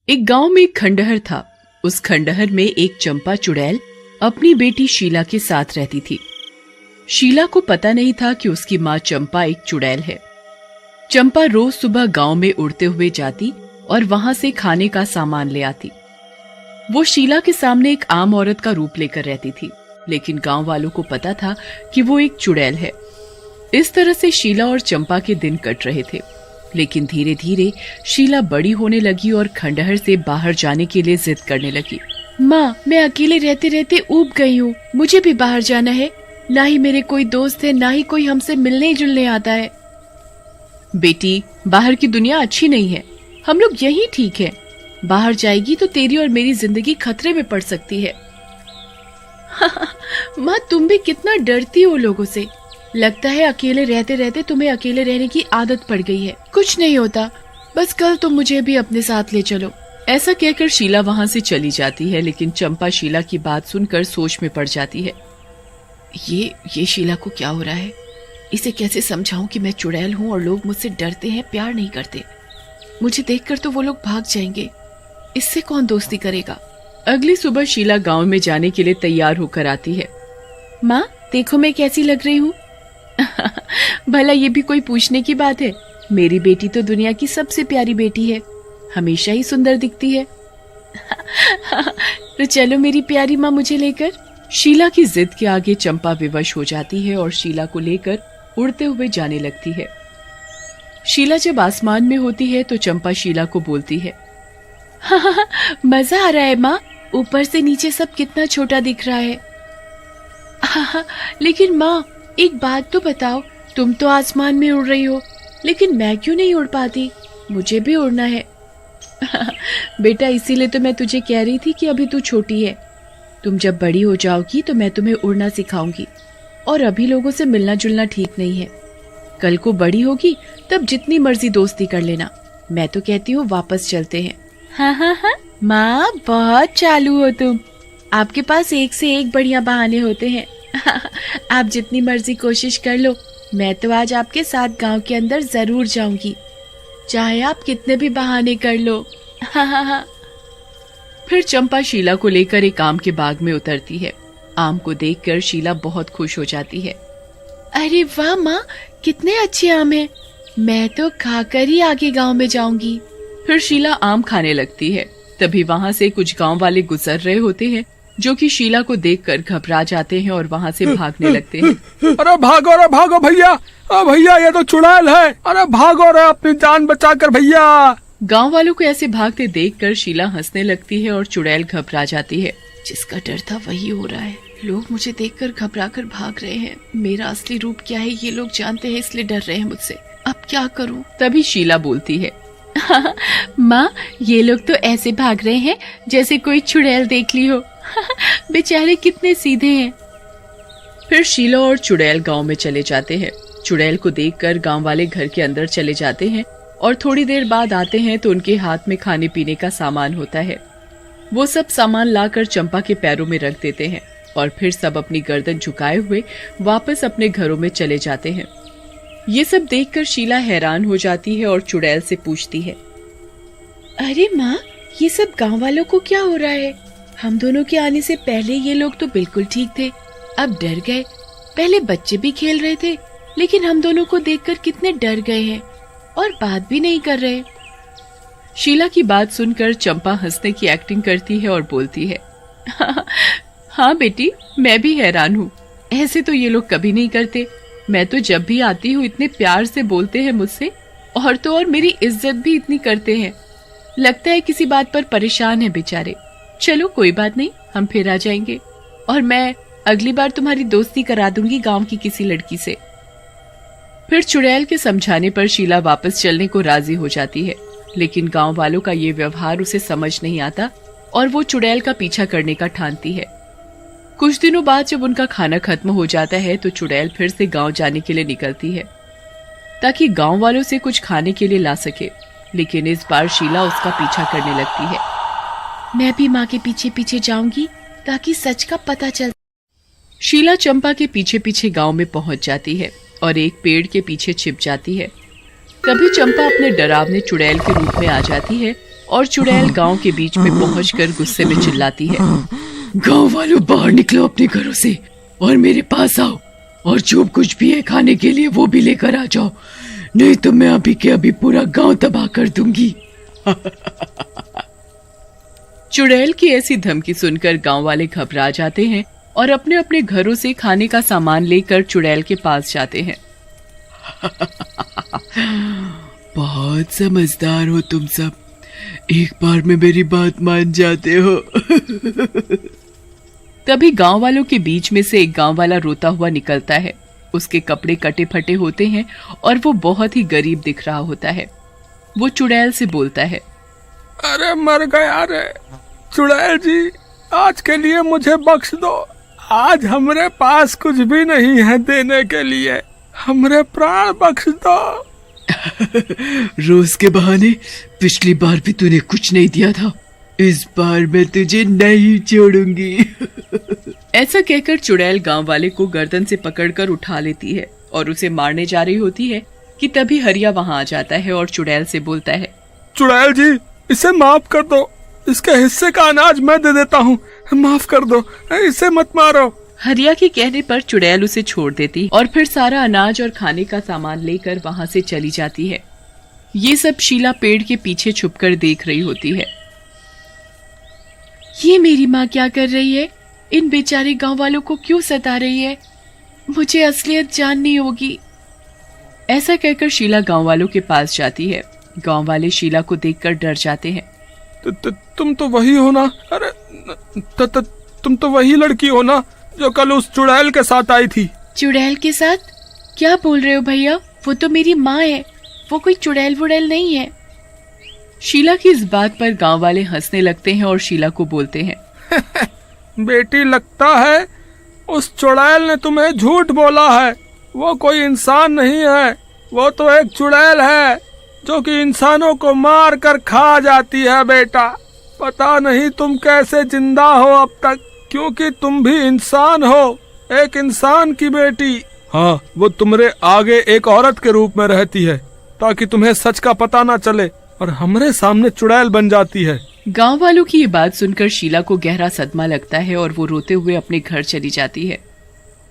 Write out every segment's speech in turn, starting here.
एक गांव में एक खंडहर था। उस खंडहर में एक चंपा चुड़ैल अपनी बेटी शीला के साथ रहती थी। शीला को पता नहीं था कि उसकी माँ चंपा एक चुड़ैल है। चंपा रोज सुबह गांव में उड़ते हुए जाती और वहां से खाने का सामान ले आती। वो शीला के सामने एक आम औरत का रूप लेकर रहती थी, लेकिन गांव वालों को पता था कि वो एक चुड़ैल है। इस तरह से शीला और चंपा के दिन कट रहे थे। लेकिन धीरे धीरे शीला बड़ी होने लगी और खंडहर से बाहर जाने के लिए जिद करने लगी। माँ, मैं अकेले रहते रहते ऊब गई हूँ, मुझे भी बाहर जाना है। ना ही मेरे कोई दोस्त है, ना ही कोई हमसे मिलने जुलने आता है। बेटी, बाहर की दुनिया अच्छी नहीं है, हम लोग यही ठीक है। बाहर जाएगी तो तेरी और मेरी जिंदगी खतरे में पड़ सकती है। माँ, तुम भी कितना डरती हो लोगों से। लगता है अकेले रहते रहते तुम्हें अकेले रहने की आदत पड़ गई है। कुछ नहीं होता, बस कल तुम मुझे भी अपने साथ ले चलो। ऐसा कहकर शीला वहां से चली जाती है, लेकिन चंपा शीला की बात सुनकर सोच में पड़ जाती है। ये शीला को क्या हो रहा है? इसे कैसे समझाऊं कि मैं चुड़ैल हूँ और लोग मुझसे डरते हैं, प्यार नहीं करते। मुझे देखकर तो वो लोग भाग जाएंगे। इससे कौन दोस्ती करेगा? अगली सुबह शीला गांव में जाने के लिए तैयार होकर आती है। माँ, देखो मैं कैसी लग रही हूँ। भला ये भी कोई पूछने की बात है? मेरी बेटी तो दुनिया की सबसे प्यारी बेटी है, हमेशा ही सुंदर दिखती है। तो चलो मेरी प्यारी माँ मुझे लेकर। शीला की जिद के आगे चंपा विवश हो जाती है और शीला को लेकर उड़ते हुए जाने लगती है। शीला जब आसमान में होती है तो चंपा शीला को बोलती है, मजा आ रहा है माँ, ऊपर से नीचे सब कितना छोटा दिख रहा है। लेकिन माँ, एक बात तो बताओ, तुम तो आसमान में उड़ रही हो, लेकिन मैं क्यों नहीं उड़ पाती? मुझे भी उड़ना है। बेटा, इसीलिए तो मैं तुझे कह रही थी कि अभी तू छोटी है। तुम जब बड़ी हो जाओगी तो मैं तुम्हें उड़ना सिखाऊंगी, और अभी लोगों से मिलना जुलना ठीक नहीं है। कल को बड़ी होगी तब जितनी मर्जी दोस्ती कर लेना। मैं तो कहती हूँ वापस चलते हैं। हाँ, माँ बहुत चालू हो तुम। आपके पास एक से एक बढ़िया बहाने होते हैं। आप जितनी मर्जी कोशिश कर लो, मैं तो आज आपके साथ गांव के अंदर जरूर जाऊंगी, चाहे आप कितने भी बहाने कर लो। हाँ। फिर चंपा शीला को लेकर एक आम के बाग में उतरती है। आम को देखकर शीला बहुत खुश हो जाती है। अरे वाह माँ, कितने अच्छे आम हैं। मैं तो खाकर ही आगे गांव में जाऊंगी। फिर शीला आम खाने लगती है। तभी वहां से कुछ गांव वाले गुजर रहे होते हैं, जो कि शीला को देखकर घबरा जाते हैं और वहां से भागने लगते हैं। अरे भागो भैया, भैया ये तो चुड़ैल है। अरे भागो रे, अपनी जान बचाकर भैया। गांव वालों को ऐसे भागते देखकर शीला हंसने लगती है और चुड़ैल घबरा जाती है। जिसका डर था वही हो रहा है। लोग मुझे देखकर घबरा कर भाग रहे हैं। मेरा असली रूप क्या है ये लोग जानते हैं, इसलिए डर रहे हैं मुझसे। अब क्या करूं? तभी शीला बोलती है, माँ, ये लोग तो ऐसे भाग रहे हैं जैसे कोई चुड़ैल देख ली हो। बेचारे कितने सीधे हैं। फिर शीला और चुड़ैल गांव में चले जाते हैं। चुड़ैल को देखकर गांव वाले घर के अंदर चले जाते हैं और थोड़ी देर बाद आते हैं तो उनके हाथ में खाने पीने का सामान होता है। वो सब सामान लाकर चंपा के पैरों में रख देते हैं और फिर सब अपनी गर्दन झुकाए हुए वापस अपने घरों में चले जाते हैं। ये सब देखकर शीला हैरान हो जाती है और चुड़ैल से पूछती है, अरे माँ, ये सब गांव वालों को क्या हो रहा है? हम दोनों के आने से पहले ये लोग तो बिल्कुल ठीक थे, अब डर गए। पहले बच्चे भी खेल रहे थे, लेकिन हम दोनों को देखकर कितने डर गए हैं और बात भी नहीं कर रहे। शीला की बात सुनकर चंपा हंसने की एक्टिंग करती है और बोलती है, हाँ बेटी, मैं भी हैरान हूँ। ऐसे तो ये लोग कभी नहीं करते। मैं तो जब भी आती हूँ इतने प्यार से बोलते हैं मुझसे, और तो और मेरी इज्जत भी इतनी करते हैं। लगता है किसी बात पर परेशान है बेचारे। चलो कोई बात नहीं, हम फिर आ जाएंगे और मैं अगली बार तुम्हारी दोस्ती करा दूंगी गांव की किसी लड़की से। फिर चुड़ैल के समझाने पर शीला वापस चलने को राजी हो जाती है, लेकिन गांव वालों का ये व्यवहार उसे समझ नहीं आता और वो चुड़ैल का पीछा करने का ठानती है। कुछ दिनों बाद जब उनका खाना खत्म हो जाता है तो चुड़ैल फिर से गांव जाने के लिए निकलती है ताकि गांव वालों से कुछ खाने के लिए ला सके, लेकिन इस बार शीला उसका पीछा करने लगती है। मैं भी माँ के पीछे पीछे जाऊंगी ताकि सच का पता चल। शीला चंपा के पीछे पीछे गांव में पहुंच जाती है और एक पेड़ के पीछे छिप जाती है। तभी चंपा अपने डरावने चुड़ैल के रूप में आ जाती है और चुड़ैल गांव के बीच में पहुंचकर गुस्से में चिल्लाती है, गांव वालों बाहर निकलो अपने घरों से और मेरे पास आओ, और जो कुछ भी है खाने के लिए वो भी लेकर आ जाओ, नहीं तो मैं अभी के अभी पूरा गांव तबाह कर दूंगी। चुड़ैल की ऐसी धमकी सुनकर गांव वाले घबरा जाते हैं और अपने अपने घरों से खाने का सामान लेकर चुड़ैल के पास जाते हैं। बहुत समझदार हो तुम सब, एक बार में मेरी बात मान जाते हो। तभी गांव वालों के बीच में से एक गांव वाला रोता हुआ निकलता है। उसके कपड़े कटे फटे होते हैं और वो बहुत ही गरीब दिख रहा होता है। वो चुड़ैल से बोलता है, अरे मर गया रे चुड़ैल जी, आज के लिए मुझे बख्श दो। आज हमरे पास कुछ भी नहीं है देने के लिए, हमरे प्राण बख्श दो। रोज के बहाने पिछली बार भी तूने कुछ नहीं दिया था, इस बार मैं तुझे नहीं छोड़ूंगी। ऐसा कहकर चुड़ैल गांव वाले को गर्दन से पकड़कर उठा लेती है और उसे मारने जा रही होती है कि तभी हरिया वहां आ जाता है और चुड़ैल से बोलता है, चुड़ैल जी इसे माफ कर दो, इसके हिस्से का अनाज मैं दे देता हूँ, माफ कर दो, इसे मत मारो। हरिया के कहने पर चुड़ैल उसे छोड़ देती और फिर सारा अनाज और खाने का सामान लेकर वहां से चली जाती है। ये सब शीला पेड़ के पीछे छुपकर देख रही होती है। ये मेरी माँ क्या कर रही है? इन बेचारे गांव वालों को क्यों सता रही है? मुझे असलियत जाननी होगी। ऐसा कहकर शीला गांव वालों के पास जाती है। गांव वाले शीला को देखकर डर जाते हैं। तुम तो वही हो ना? अरे तुम तो वही लड़की हो ना जो कल उस चुड़ैल के साथ आई थी? चुड़ैल के साथ? क्या बोल रहे हो भैया? वो तो मेरी माँ है, वो कोई चुड़ैल वुड़ैल नहीं है। शीला की इस बात पर गांव वाले हंसने लगते हैं और शीला को बोलते हैं, बेटी लगता है उस चुड़ैल ने तुम्हें झूठ बोला है, वो कोई इंसान नहीं है, वो तो एक चुड़ैल है जो कि इंसानों को मार कर खा जाती है। बेटा पता नहीं तुम कैसे जिंदा हो अब तक, क्योंकि तुम भी इंसान हो, एक इंसान की बेटी। हाँ, वो तुम्हारे आगे एक औरत के रूप में रहती है ताकि तुम्हें सच का पता ना चले, और हमारे सामने चुड़ैल बन जाती है। गांव वालों की ये बात सुनकर शीला को गहरा सदमा लगता है और वो रोते हुए अपने घर चली जाती है।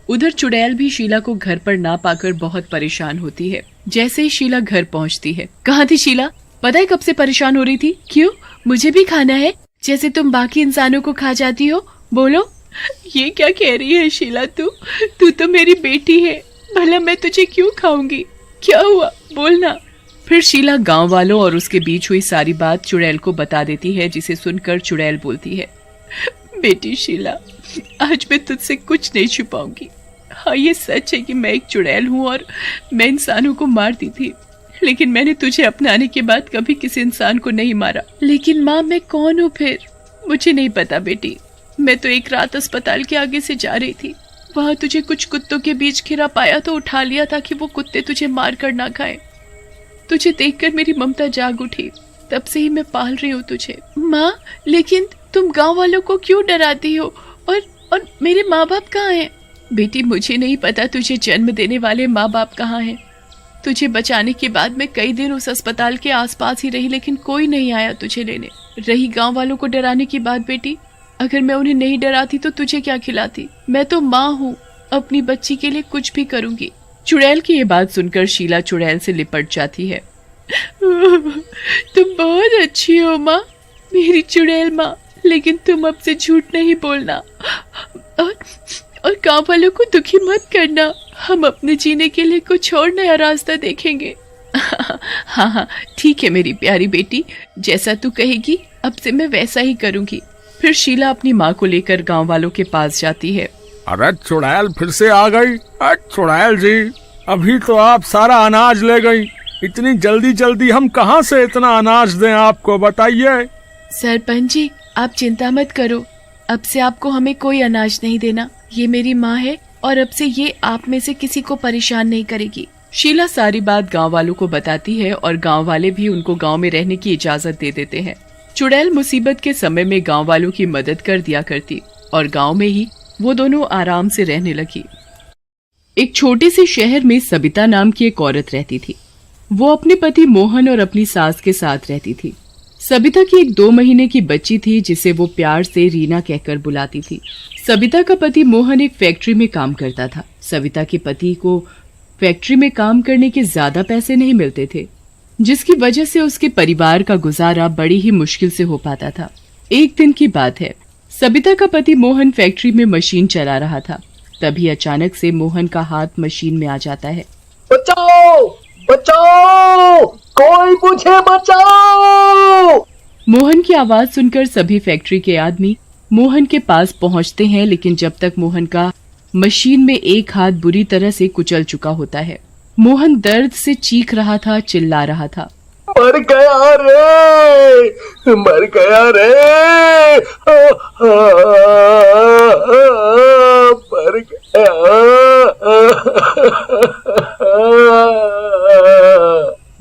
उधर चुड़ैल भी शीला को घर पर ना पाकर बहुत परेशान होती है। जैसे ही शीला घर पहुंचती है, कहाँ थी शीला? पता है कब से परेशान हो रही थी? क्यों? मुझे भी खाना है जैसे तुम बाकी इंसानों को खा जाती हो। बोलो। ये क्या कह रही है शीला? तू तो मेरी बेटी है, भला मैं तुझे क्यों खाऊंगी? क्या हुआ बोलना। फिर शीला गांव वालों और उसके बीच हुई सारी बात चुड़ैल को बता देती है, जिसे सुनकर चुड़ैल बोलती है, बेटी शीला, आज मैं तुझसे कुछ नहीं छुपाऊंगी। हाँ, ये सच है कि मैं एक चुड़ैल हूँ और मैं इंसानों को मारती थी, लेकिन मैंने तुझे अपनाने के बाद कभी किसी इंसान को नहीं मारा। लेकिन माँ, मैं कौन हूँ फिर? मुझे नहीं पता बेटी, मैं तो एक रात अस्पताल के आगे से जा रही थी, वहाँ तुझे कुछ कुत्तों के बीच घिरा पाया तो उठा लिया ताकि वो कुत्ते तुझे मार कर ना खाएं। तुझे देखकर मेरी ममता जाग उठी, तब से ही मैं पाल रही हूँ तुझे। माँ, लेकिन तुम गांव वालों को क्यों डराती हो? और मेरे माँ बाप कहाँ हैं? बेटी, मुझे नहीं पता तुझे जन्म देने वाले माँ बाप कहाँ हैं। तुझे बचाने के बाद मैं कई दिन उस अस्पताल के आसपास ही रही, लेकिन कोई नहीं आया तुझे लेने। रही गांव वालों को डराने की बात बेटी, अगर मैं उन्हें नहीं डराती तो तुझे क्या खिलाती? मैं तो माँ हूँ, अपनी बच्ची के लिए कुछ भी करूंगी। चुड़ैल की ये बात सुनकर शीला चुड़ैल से लिपट जाती है। तुम बहुत अच्छी हो माँ, मेरी चुड़ैल माँ, लेकिन तुम अब से झूठ नहीं बोलना और गांव वालों को दुखी मत करना। हम अपने जीने के लिए कुछ और नया रास्ता देखेंगे। हाँ हाँ ठीक है मेरी प्यारी बेटी, जैसा तू कहेगी अब से मैं वैसा ही करूंगी। फिर शीला अपनी माँ को लेकर गांव वालों के पास जाती है। अरे चुड़ैल फिर से आ गई। चुड़ैल जी, अभी तो आप सारा अनाज ले गई, इतनी जल्दी जल्दी हम कहाँ से इतना अनाज दें आपको, बताइए। सरपंच जी, आप चिंता मत करो, अब से आपको हमें कोई अनाज नहीं देना। ये मेरी माँ है और अब से ये आप में से किसी को परेशान नहीं करेगी। शीला सारी बात गांव वालों को बताती है और गांव वाले भी उनको गांव में रहने की इजाजत दे देते हैं। चुड़ैल मुसीबत के समय में गांव वालों की मदद कर दिया करती और गांव में ही वो दोनों आराम से रहने लगी। एक छोटे से शहर में सबिता नाम की एक औरत रहती थी। वो अपने पति मोहन और अपनी सास के साथ रहती थी। सविता की एक 2 महीने की बच्ची थी जिसे वो प्यार से रीना कहकर बुलाती थी। सविता का पति मोहन एक फैक्ट्री में काम करता था। सविता के पति को फैक्ट्री में काम करने के ज्यादा पैसे नहीं मिलते थे, जिसकी वजह से उसके परिवार का गुजारा बड़ी ही मुश्किल से हो पाता था। एक दिन की बात है, सविता का पति मोहन फैक्ट्री में मशीन चला रहा था। तभी अचानक से मोहन का हाथ मशीन में आ जाता है। बचाओ बचाओ, कोई मुझे बचाओ। मोहन की आवाज सुनकर सभी फैक्ट्री के आदमी मोहन के पास पहुंचते हैं, लेकिन जब तक मोहन का मशीन में एक हाथ बुरी तरह से कुचल चुका होता है। मोहन दर्द से चीख रहा था, चिल्ला रहा था। मर गया रे, मर गया रे, मर गया।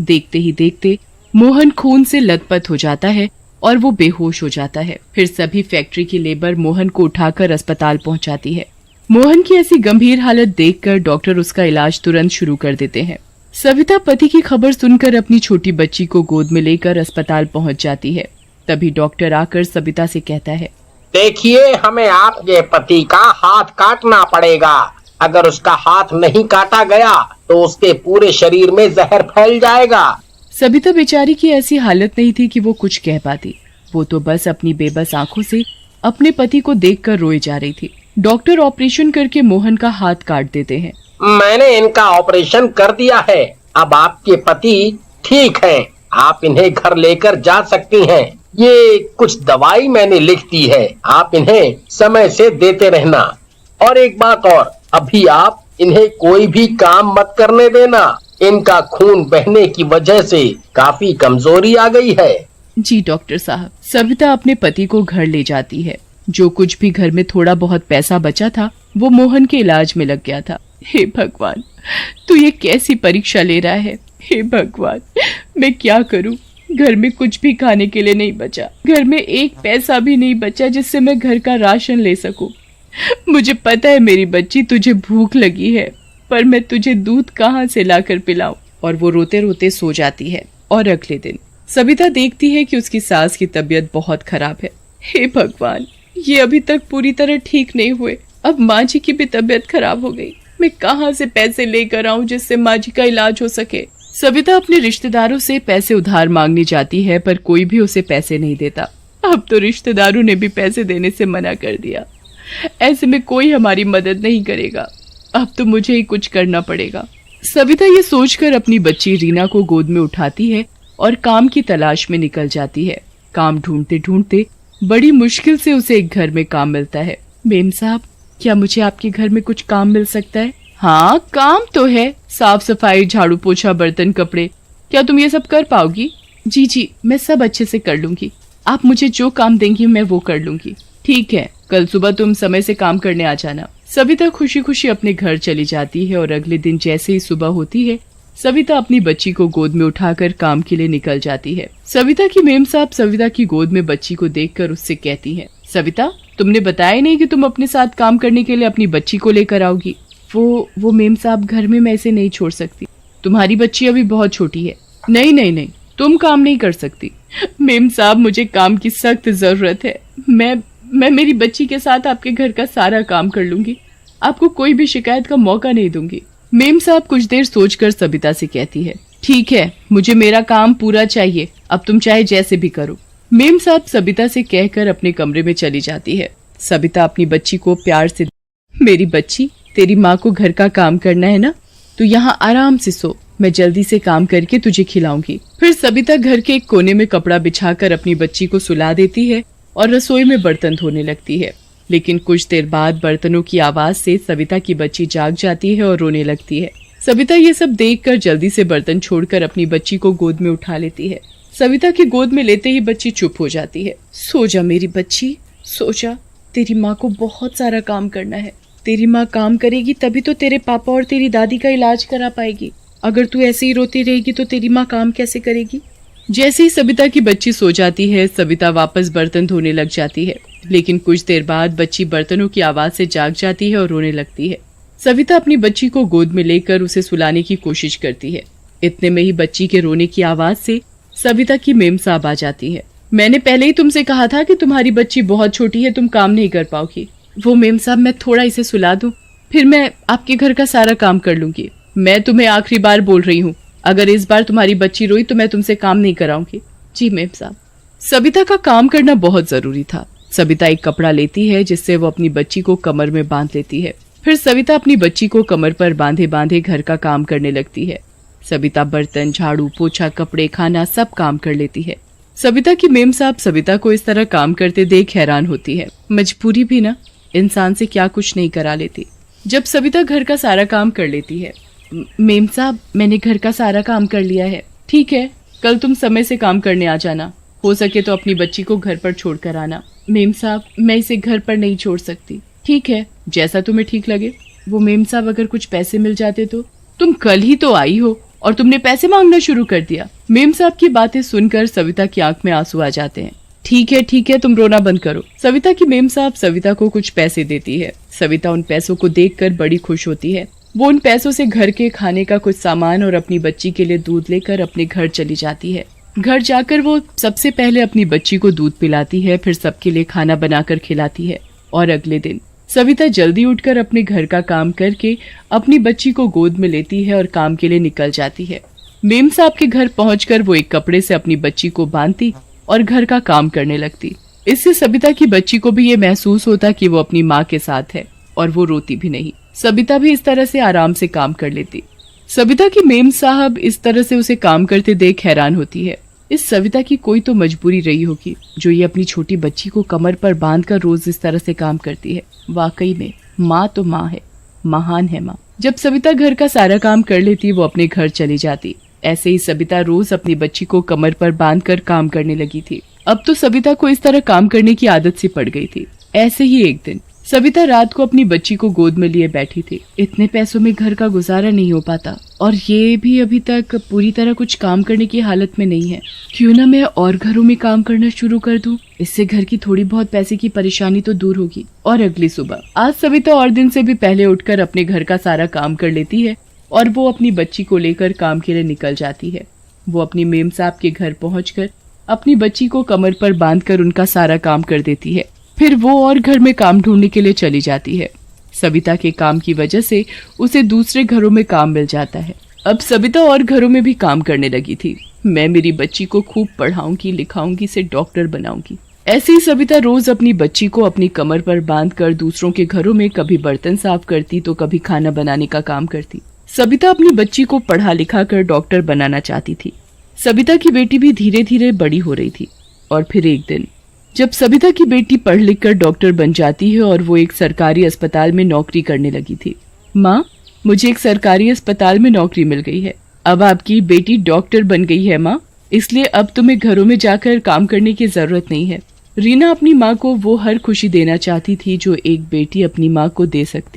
देखते ही देखते मोहन खून से लथपथ हो जाता है और वो बेहोश हो जाता है। फिर सभी फैक्ट्री की लेबर मोहन को उठाकर अस्पताल पहुंचाती है। मोहन की ऐसी गंभीर हालत देखकर डॉक्टर उसका इलाज तुरंत शुरू कर देते हैं। सविता पति की खबर सुनकर अपनी छोटी बच्ची को गोद में लेकर अस्पताल पहुंच जाती है। तभी डॉक्टर आकर सविता से कहता है, देखिए, हमें आपके पति का हाथ काटना पड़ेगा। अगर उसका हाथ नहीं काटा गया तो उसके पूरे शरीर में जहर फैल जाएगा। सविता बेचारी की ऐसी हालत नहीं थी कि वो कुछ कह पाती। वो तो बस अपनी बेबस आंखों से अपने पति को देखकर रोए जा रही थी। डॉक्टर ऑपरेशन करके मोहन का हाथ काट देते हैं। मैंने इनका ऑपरेशन कर दिया है। अब आपके पति ठीक हैं। आप इन्हें घर लेकर जा सकती हैं। ये कुछ दवाई मैंने लिख दी है, आप इन्हें समय से देते रहना। और एक बात और, अभी आप इन्हें कोई भी काम मत करने देना। इनका खून बहने की वजह से काफी कमजोरी आ गई है। जी डॉक्टर साहब। सविता अपने पति को घर ले जाती है। जो कुछ भी घर में थोड़ा बहुत पैसा बचा था वो मोहन के इलाज में लग गया था। हे भगवान, तू ये कैसी परीक्षा ले रहा है। हे भगवान, मैं क्या करूं। घर में कुछ भी खाने के लिए नहीं बचा। घर में एक पैसा भी नहीं बचा जिससे मैं घर का राशन ले सकूं। मुझे पता है मेरी बच्ची, तुझे भूख लगी है, पर मैं तुझे दूध कहाँ से लाकर पिलाऊं। और वो रोते रोते सो जाती है। और अगले दिन सविता देखती है कि उसकी सास की तबीयत बहुत खराब है। हे भगवान, ये अभी तक पूरी तरह ठीक नहीं हुए। अब माँ जी की भी तबीयत खराब हो गई। मैं कहाँ से पैसे लेकर आऊं जिससे माँ जी का इलाज हो सके। सविता अपने रिश्तेदारों से पैसे उधार मांगने जाती है, पर कोई भी उसे पैसे नहीं देता। अब तो रिश्तेदारों ने भी पैसे देने से मना कर दिया। ऐसे में कोई हमारी मदद नहीं करेगा। अब तो मुझे ही कुछ करना पड़ेगा। सविता ये सोचकर अपनी बच्ची रीना को गोद में उठाती है और काम की तलाश में निकल जाती है। काम ढूंढते ढूंढते बड़ी मुश्किल से उसे एक घर में काम मिलता है। मेम साहब, क्या मुझे आपके घर में कुछ काम मिल सकता है? हाँ, काम तो है। साफ सफाई, झाड़ू पोछा, बर्तन, कपड़े। क्या तुम ये सब कर पाओगी? जी जी, मैं सब अच्छे से कर लूंगी। आप मुझे जो काम देंगी मैं वो कर लूंगी। ठीक है, कल सुबह तुम समय से काम करने आ जाना। सविता खुशी खुशी अपने घर चली जाती है और अगले दिन जैसे ही सुबह होती है सविता अपनी बच्ची को गोद में उठाकर काम के लिए निकल जाती है। सविता की मेम साहब सविता की गोद में बच्ची को देखकर उससे कहती हैं, सविता, तुमने बताया नहीं कि तुम अपने साथ काम करने के लिए अपनी बच्ची को लेकर आओगी। वो मेम साहब, घर में मैं इसे नहीं छोड़ सकती। तुम्हारी बच्ची अभी बहुत छोटी है। नहीं नहीं नहीं, तुम काम नहीं कर सकती। मेम साहब, मुझे काम की सख्त जरूरत है। मैं मेरी बच्ची के साथ आपके घर का सारा काम कर लूंगी। आपको कोई भी शिकायत का मौका नहीं दूंगी। मेम साहब कुछ देर सोचकर सविता से कहती है, ठीक है, मुझे मेरा काम पूरा चाहिए। अब तुम चाहे जैसे भी करो। मेम साहब सविता से कहकर अपने कमरे में चली जाती है। सविता अपनी बच्ची को प्यार से, मेरी बच्ची, तेरी माँ को घर का काम करना है ना, तो यहाँ आराम से सो। मैं जल्दी से काम करके तुझे खिलाऊंगी। फिर सविता घर के एक कोने में कपड़ा बिछाकर अपनी बच्ची को सुला देती है और रसोई में बर्तन धोने लगती है। लेकिन कुछ देर बाद बर्तनों की आवाज से सविता की बच्ची जाग जाती है और रोने लगती है। सविता ये सब देखकर जल्दी से बर्तन छोड़कर अपनी बच्ची को गोद में उठा लेती है। सविता की गोद में लेते ही बच्ची चुप हो जाती है। सो जा मेरी बच्ची, सो जा। तेरी माँ को बहुत सारा काम करना है। तेरी माँ काम करेगी तभी तो तेरे पापा और तेरी दादी का इलाज करा पाएगी। अगर तू ऐसे ही रोती रहेगी तो तेरी माँ काम कैसे करेगी। जैसे ही सविता की बच्ची सो जाती है सविता वापस बर्तन धोने लग जाती है। लेकिन कुछ देर बाद बच्ची बर्तनों की आवाज से जाग जाती है और रोने लगती है। सविता अपनी बच्ची को गोद में लेकर उसे सुलाने की कोशिश करती है। इतने में ही बच्ची के रोने की आवाज से सविता की मेम साहब आ जाती है। मैंने पहले ही तुमसे कहा था कि तुम्हारी बच्ची बहुत छोटी है, तुम काम नहीं कर पाओगी। वो मेम साहब, मैं थोड़ा इसे सुला दूं, फिर मैं आपके घर का सारा काम कर लूंगी। मैं तुम्हें आखिरी बार बोल रही हूँ, अगर इस बार तुम्हारी बच्ची रोई तो मैं तुमसे काम नहीं कराऊंगी। जी मेम साहब। सविता का काम करना बहुत जरूरी था। सविता एक कपड़ा लेती है जिससे वो अपनी बच्ची को कमर में बांध लेती है। फिर सविता अपनी बच्ची को कमर पर बांधे बांधे घर का काम करने लगती है। सविता बर्तन, झाड़ू, पोछा, कपड़े, खाना सब काम कर लेती है। सविता की मेम साहब सविता को इस तरह काम करते देख हैरान होती है। मजबूरी भी ना, इंसान से क्या कुछ नहीं करा लेती। जब सविता घर का सारा काम कर लेती है, मेम साहब मैंने घर का सारा काम कर लिया है। ठीक है, कल तुम समय से काम करने आ जाना। हो सके तो अपनी बच्ची को घर पर छोड़ कर आना। मेम साहब मैं इसे घर पर नहीं छोड़ सकती। ठीक है, जैसा तुम्हें ठीक लगे। वो मेम साहब अगर कुछ पैसे मिल जाते तो? तुम कल ही तो आई हो और तुमने पैसे मांगना शुरू कर दिया। मेम साहब की बातें सुनकर सविता की आंख में आंसू आ जाते हैं। ठीक है, तुम रोना बंद करो। सविता की मेम साहब सविता को कुछ पैसे देती है। सविता उन पैसों को देखकर बड़ी खुश होती है। वो उन पैसों से घर के खाने का कुछ सामान और अपनी बच्ची के लिए दूध लेकर अपने घर चली जाती है। घर जाकर वो सबसे पहले अपनी बच्ची को दूध पिलाती है, फिर सबके लिए खाना बनाकर खिलाती है। और अगले दिन सविता जल्दी उठकर अपने घर का काम करके अपनी बच्ची को गोद में लेती है और काम के लिए निकल जाती है। मेम साहब के घर पहुंचकर वो एक कपड़े से अपनी बच्ची को बांधती और घर का काम करने लगती। इससे सविता की बच्ची को भी ये महसूस होता कि वो अपनी माँ के साथ है और वो रोती भी नहीं। सविता भी इस तरह से आराम से काम कर लेती। सविता की मेम साहब इस तरह से उसे काम करते देख हैरान होती है। इस सविता की कोई तो मजबूरी रही होगी जो ये अपनी छोटी बच्ची को कमर पर बांधकर रोज इस तरह से काम करती है। वाकई में माँ तो माँ है, महान है माँ। जब सविता घर का सारा काम कर लेती वो अपने घर चली जाती। ऐसे ही सविता रोज अपनी बच्ची को कमर पर बांधकर काम करने लगी थी। अब तो सविता को इस तरह काम करने की आदत सी पड़ गई थी। ऐसे ही एक दिन सविता रात को अपनी बच्ची को गोद में लिए बैठी थी। इतने पैसों में घर का गुजारा नहीं हो पाता और ये भी अभी तक पूरी तरह कुछ काम करने की हालत में नहीं है। क्यों ना मैं और घरों में काम करना शुरू कर दूं, इससे घर की थोड़ी बहुत पैसे की परेशानी तो दूर होगी। और अगली सुबह आज सविता और दिन से भी पहले उठकर अपने घर का सारा काम कर लेती है और वो अपनी बच्ची को लेकर काम के लिए निकल जाती है। वो अपनी मेम साहब के घर पहुंचकर अपनी बच्ची को कमर पर बांधकर उनका सारा काम कर देती है। फिर वो और घर में काम ढूंढने के लिए चली जाती है। सविता के काम की वजह से उसे दूसरे घरों में काम मिल जाता है। अब सविता और घरों में भी काम करने लगी थी। मैं मेरी बच्ची को खूब पढ़ाऊंगी, लिखाऊंगी, इसे डॉक्टर बनाऊंगी। ऐसी ही सविता रोज अपनी बच्ची को अपनी कमर पर बांधकर दूसरों के घरों में कभी बर्तन साफ करती तो कभी खाना बनाने का काम करती। सविता अपनी बच्ची को पढ़ा लिखा कर डॉक्टर बनाना चाहती थी। सविता की बेटी भी धीरे धीरे बड़ी हो रही थी। और फिर एक दिन जब सविता की बेटी पढ़ लिख कर डॉक्टर बन जाती है और वो एक सरकारी अस्पताल में नौकरी करने लगी थी। माँ, मुझे एक सरकारी अस्पताल में नौकरी मिल गई है। अब आपकी बेटी डॉक्टर बन गई है माँ, इसलिए अब तुम्हें घरों में जाकर काम करने की जरूरत नहीं है। रीना अपनी माँ को वो हर खुशी देना चाहती थी जो एक बेटी अपनी माँ को दे सकती।